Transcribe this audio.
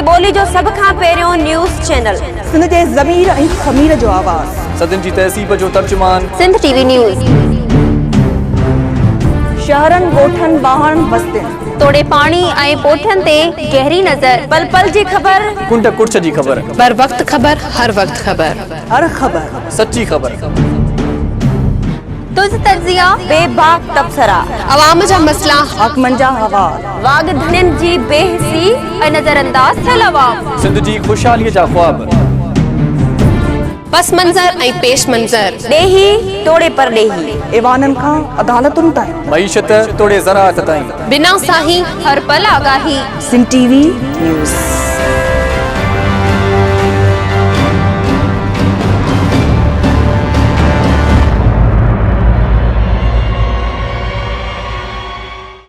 सिंधी ॿोली जो सभ खां पहिरियों न्यूज़ चैनल। सिंध जे ज़मीर ऐं ख़मीर जो आवाज़। सदिन जी तहसीब जो तर्जुमान। Sindh TV news. शहरनि ॻोठनि ॿाहनि बस्तियुनि तोड़े पाणी ऐं पोठनि ते गहरी नज़र। पल पल जी ख़बर, कुंड कुर्छ जी ख़बर, बर वक्त खबर, हर वक्त खबर, हर ख़बर सच्ची ख़बर। तुझ तजिया बेबाक तबसरा, अवाम जा मसला, हाकमनि जा हवाल, वाग धनियनि जी बेहिसी ऐं नज़रअंदाज थियल अवाम। सिंध जी ख़ुशहालीअ जा ख्वाब, पस मंज़र ऐं पेश मंज़र, ॾेही तोड़े पर ॾेही, ऐवाननि खां अदालतुनि ताईं, मईशत तोड़े ज़राअत ताईं। बिना साही हर पल आगाही। Sindh TV news.